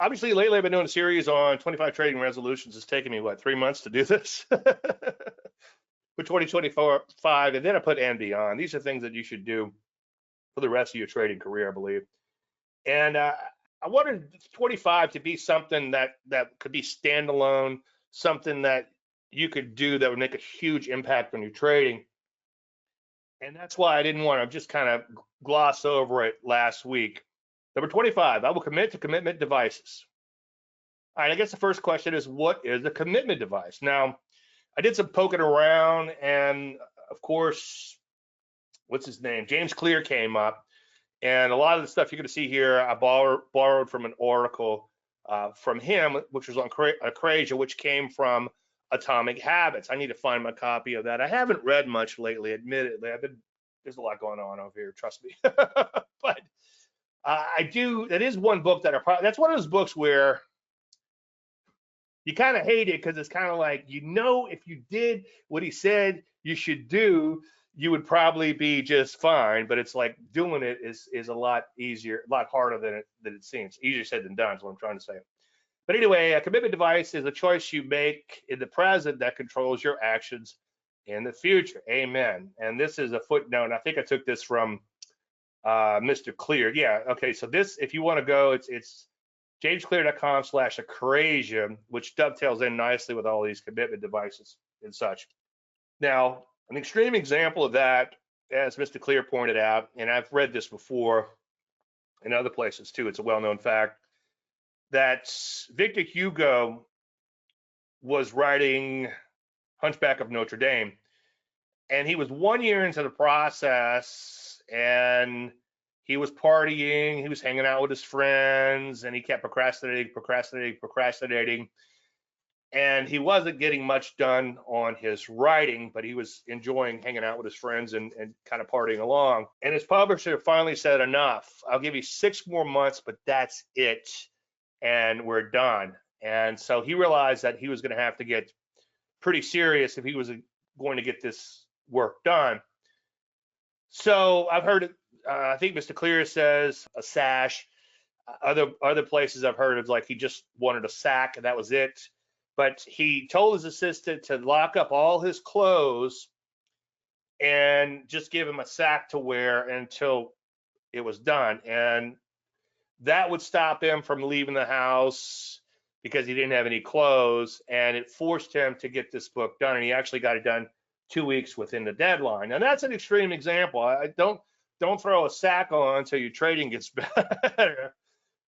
Obviously, lately I've been doing a series on 25 trading resolutions. It's taken me, what, 3 months to do this for 2024, and then I put and beyond. These are things that you should do for the rest of your trading career, I believe. And I wanted 25 to be something that could be standalone, something that you could do that would make a huge impact on your trading. And that's why I didn't want to just kind of gloss over it last week. Number 25, I will commit to commitment devices. All right, I guess the first question is, what is a commitment device? Now, I did some poking around, and of course, what's his name? James Clear came up, and a lot of the stuff you're going to see here, I borrowed from an article from him, which was on Acrasia, which came from Atomic Habits. I need to find my copy of that. I haven't read much lately, admittedly. There's a lot going on over here, trust me. But I do. That is one book that's one of those books where you kind of hate it because it's kind of like, if you did what he said you should do, you would probably be just fine. But it's like doing it is a lot easier, a lot harder than it seems. Easier said than done is what I'm trying to say. But anyway, a commitment device is a choice you make in the present that controls your actions in the future. Amen. And this is a footnote. I think I took this from Mr. Clear. Yeah. Okay. So this, if you want to go, it's jamesclear.com/Acrasia, which dovetails in nicely with all these commitment devices and such. Now, an extreme example of that, as Mr. Clear pointed out, and I've read this before in other places too, it's a well-known fact, that Victor Hugo was writing Hunchback of Notre Dame, and he was 1 year into the process, and he was partying, he was hanging out with his friends, and he kept procrastinating, and he wasn't getting much done on his writing, but he was enjoying hanging out with his friends and kind of partying along. And his publisher finally said, enough, I'll give you 6 more months, but that's it, and we're done. And so he realized that he was going to have to get pretty serious if he was going to get this work done. So I've heard it. I think Mr. Clear says a sash. Other places I've heard of, like, he just wanted a sack and that was it. But he told his assistant to lock up all his clothes and just give him a sack to wear until it was done. And that would stop him from leaving the house because he didn't have any clothes, and it forced him to get this book done. And he actually got it done 2 weeks within the deadline. And that's an extreme example. I don't throw a sack on until your trading gets better.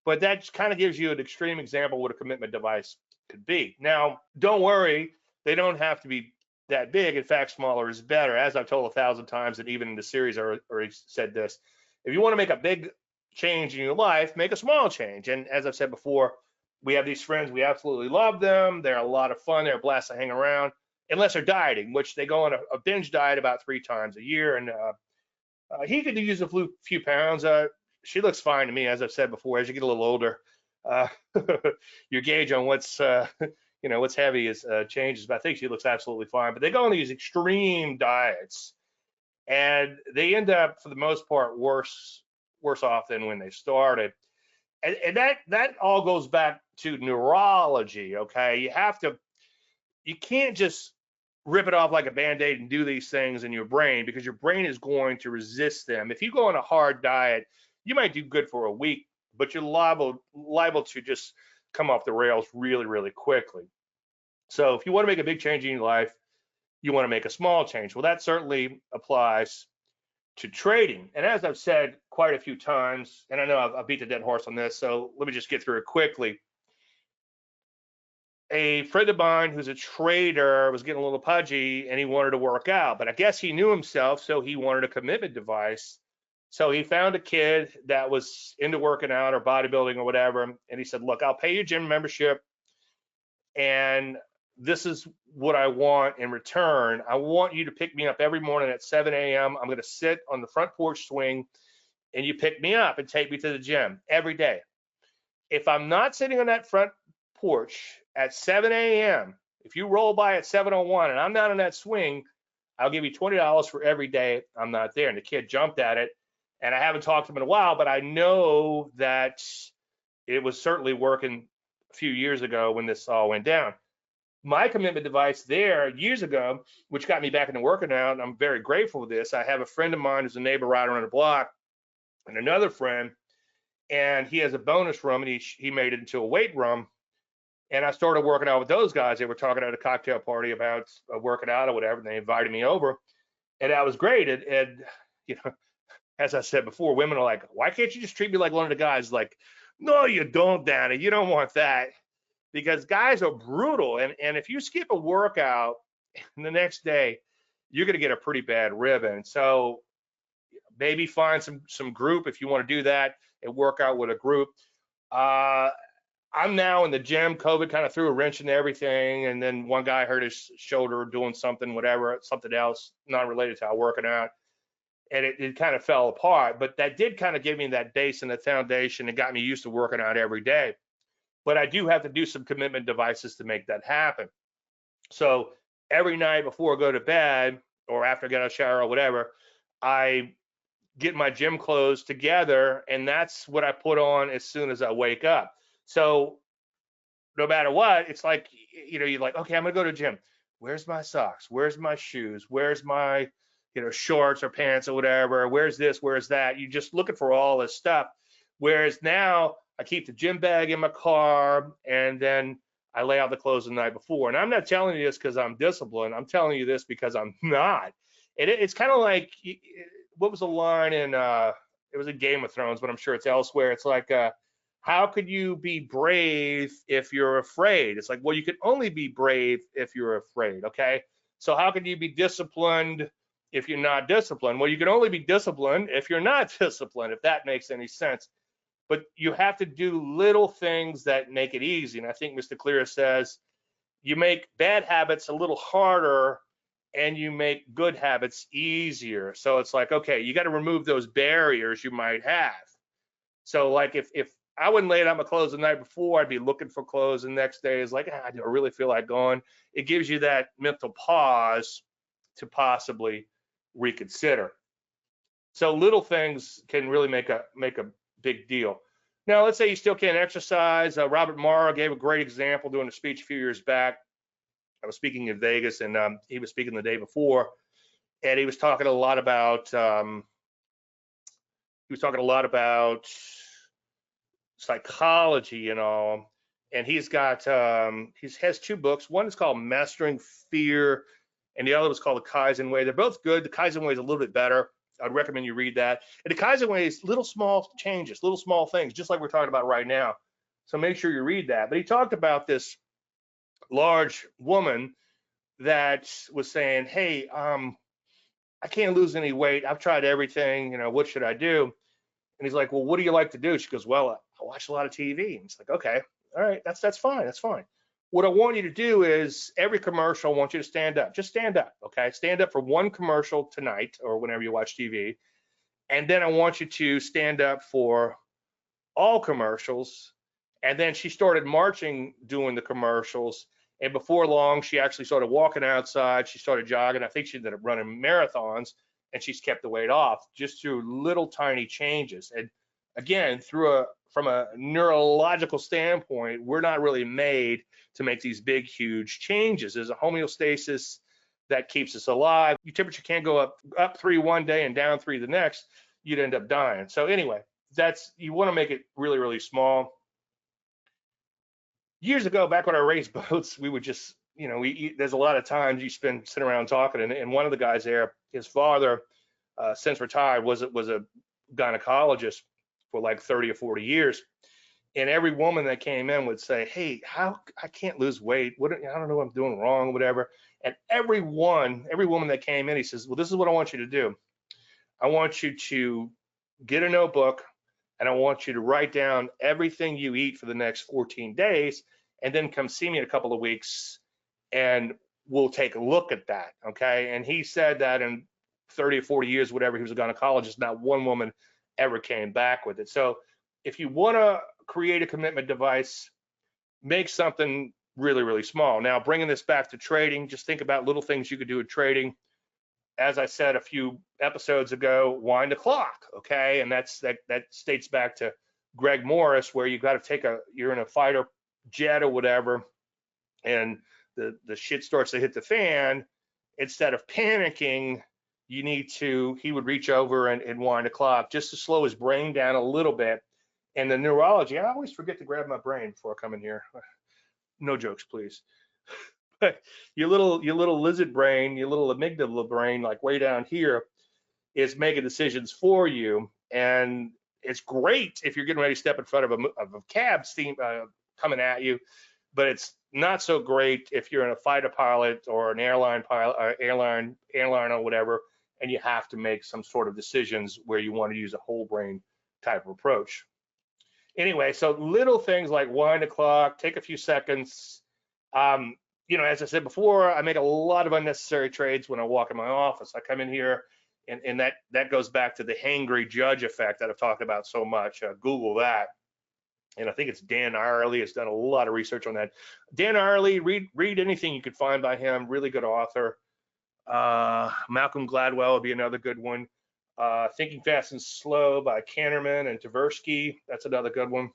But that kind of gives you an extreme example of what a commitment device could be. Now, don't worry, they don't have to be that big. In fact, smaller is better. As I've told 1,000 times, and even in the series I already said this, if you want to make a big change in your life, make a small change. And as I've said before, we have these friends, we absolutely love them. They're a lot of fun. They're a blast to hang around, unless they're dieting, which they go on a binge diet about 3 times a year. And he could use a few pounds. She looks fine to me, as I've said before. As you get a little older, your gauge on what's what's heavy is changes. But I think she looks absolutely fine. But they go on these extreme diets, and they end up, for the most part, worse off than when they started. And that all goes back to neurology. Okay, you can't just rip it off like a band-aid and do these things in your brain, because your brain is going to resist them. If you go on a hard diet, you might do good for a week, but you're liable to just come off the rails really, really quickly. So if you want to make a big change in your life, you want to make a small change. Well, that certainly applies to trading. And as I've said quite a few times, and I know I've beat the dead horse on this, so let me just get through it quickly. A friend of mine who's a trader was getting a little pudgy, and he wanted to work out, but I guess he knew himself, so he wanted a commitment device. So he found a kid that was into working out or bodybuilding or whatever, and he said, look, I'll pay you gym membership, and this is what I want in return. I want you to pick me up every morning at 7 a.m. I'm going to sit on the front porch swing, and you pick me up and take me to the gym every day. If I'm not sitting on that front porch at 7 a.m., if you roll by at 7:01 and I'm not on that swing, I'll give you $20 for every day I'm not there. And the kid jumped at it. And I haven't talked to him in a while, but I know that it was certainly working a few years ago when this all went down. My commitment device there years ago, which got me back into working out, and I'm very grateful for this. I have a friend of mine who's a neighbor right around the block, and another friend, and he has a bonus room, and he made it into a weight room. And I started working out with those guys. They were talking at a cocktail party about working out or whatever, and they invited me over, and that was great. And you know, as I said before, women are like, "Why can't you just treat me like one of the guys?" Like, no, you don't, Danny. You don't want that, because guys are brutal. And if you skip a workout the next day, you're going to get a pretty bad ribbon. So maybe find some group if you want to do that and work out with a group. I'm now in the gym. COVID kind of threw a wrench into everything, and then one guy hurt his shoulder doing something, whatever, something else not related to how working out, and it kind of fell apart. But that did kind of give me that base and the foundation and got me used to working out every day. But I do have to do some commitment devices to make that happen. So every night before I go to bed or after I get out of the shower or whatever, I get my gym clothes together, and that's what I put on as soon as I wake up. So no matter what, it's like, you're like, okay, I'm gonna go to the gym. Where's my socks? Where's my shoes? Where's my, shorts or pants or whatever? Where's this? Where's that? You're just looking for all this stuff. Whereas now I keep the gym bag in my car, and then I lay out the clothes the night before. And I'm not telling you this because I'm disciplined. I'm telling you this because I'm not. It's kind of like, what was the line in, it was in Game of Thrones, but I'm sure it's elsewhere. It's like, how could you be brave if you're afraid? It's like, well, you can only be brave if you're afraid, okay? So how can you be disciplined if you're not disciplined? Well, you can only be disciplined if you're not disciplined, if that makes any sense. But you have to do little things that make it easy. And I think Mr. Clear says you make bad habits a little harder and you make good habits easier. So it's like, okay, you got to remove those barriers you might have. So like if I wouldn't lay out my clothes the night before, I'd be looking for clothes the next day. It's like, I don't really feel like going. It gives you that mental pause to possibly reconsider. So little things can really make a big deal. Now, let's say you still can't exercise. Robert Morrow gave a great example doing a speech a few years back. I was speaking in Vegas, and he was speaking the day before, and he was talking a lot about psychology and all. And he's got he has two books. One is called Mastering Fear, and the other was called The Kaizen Way. They're both good. The Kaizen Way is a little bit better. I'd recommend you read that. And the Kaizen Way is little small changes, little small things, just like we're talking about right now. So make sure you read that. But he talked about this large woman that was saying, hey, I can't lose any weight. I've tried everything. What should I do? And he's like, well, what do you like to do? She goes, well, I watch a lot of TV. And it's like, okay, all right, that's fine. That's fine. What I want you to do is every commercial, I want you to stand up. Just stand up, okay? Stand up for one commercial tonight or whenever you watch TV. And then I want you to stand up for all commercials. And then she started marching doing the commercials. And before long, she actually started walking outside. She started jogging. I think she ended up running marathons, and she's kept the weight off just through little tiny changes. And again, from a neurological standpoint, we're not really made to make these big, huge changes. There's a homeostasis that keeps us alive. Your temperature can't go up 3 one day and down 3 the next. You'd end up dying. So anyway, you want to make it really, really small. Years ago, back when I raced boats, we would just, there's a lot of times you spend sitting around talking, and one of the guys there, his father, since retired, was a gynecologist for like 30 or 40 years. And every woman that came in would say, hey, I can't lose weight. I don't know what I'm doing wrong, whatever. And every woman that came in, he says, well, this is what I want you to do. I want you to get a notebook, and I want you to write down everything you eat for the next 14 days, and then come see me in a couple of weeks, and we'll take a look at that, okay? And he said that in 30 or 40 years, whatever, he was a gynecologist, not one woman ever came back with it. So if you want to create a commitment device, make something really, really small. Now, bringing this back to trading, just think about little things you could do with trading. As I said a few episodes ago, wind the clock, okay? And that states back to Greg Morris, where you got to you're in a fighter jet or whatever, and the shit starts to hit the fan. Instead of panicking, he would reach over and wind the clock just to slow his brain down a little bit. And the neurology, I always forget to grab my brain before I come in here. No jokes, please. But your little lizard brain, your little amygdala brain, like way down here, is making decisions for you. And it's great if you're getting ready to step in front of a cab coming at you, but it's not so great if you're in a fighter pilot or an airline pilot, airline or whatever, and you have to make some sort of decisions where you want to use a whole brain type of approach. Anyway, so little things like wind the clock, take a few seconds. As I said before, I make a lot of unnecessary trades when I walk in my office. I come in here, and that goes back to the hangry judge effect that I've talked about so much. Google that. And I think it's Dan Ariely has done a lot of research on that. Dan Ariely, read anything you could find by him. Really good author. Malcolm Gladwell would be another good one. Thinking Fast and Slow by Kahneman and Tversky. That's another good one.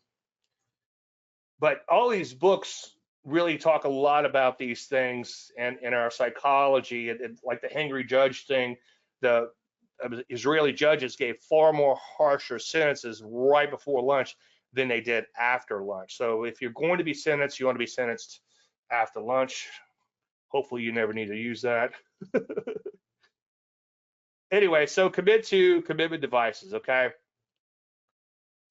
But all these books really talk a lot about these things and our psychology. Like the hangry judge thing, the Israeli judges gave far more harsher sentences right before lunch than they did after lunch. So if you're going to be sentenced, you want to be sentenced after lunch. Hopefully you never need to use that. Anyway, so commitment devices, okay?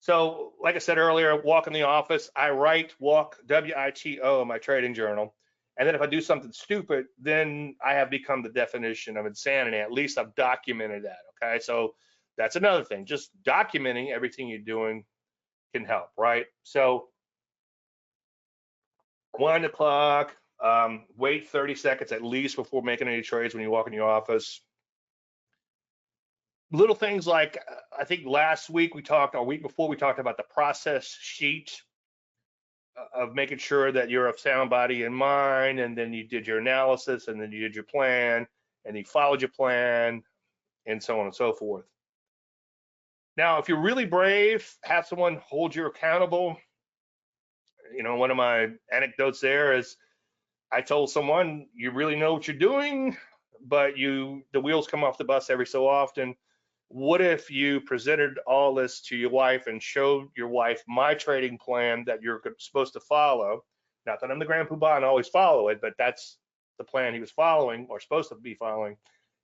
So like I said earlier, walk in the office, I write walk, W-I-T-O, in my trading journal. And then if I do something stupid, then I have become the definition of insanity. At least I've documented that, okay? So that's another thing. Just documenting everything you're doing can help, right? So wind the clock, wait 30 seconds at least before making any trades when you walk in your office. Little things like, I think last week or week before we talked about the process sheet of making sure that you're of sound body and mind, and then you did your analysis, and then you did your plan, and you followed your plan, and so on and so forth. Now, if you're really brave, have someone hold you accountable. One of my anecdotes there is I told someone, you really know what you're doing, but the wheels come off the bus every so often. What if you presented all this to your wife and showed your wife my trading plan that you're supposed to follow? Not that I'm the grand poobah and always follow it, but that's the plan he was following or supposed to be following.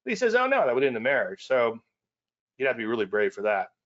But he says, oh no, that would end the marriage. So you'd have to be really brave for that.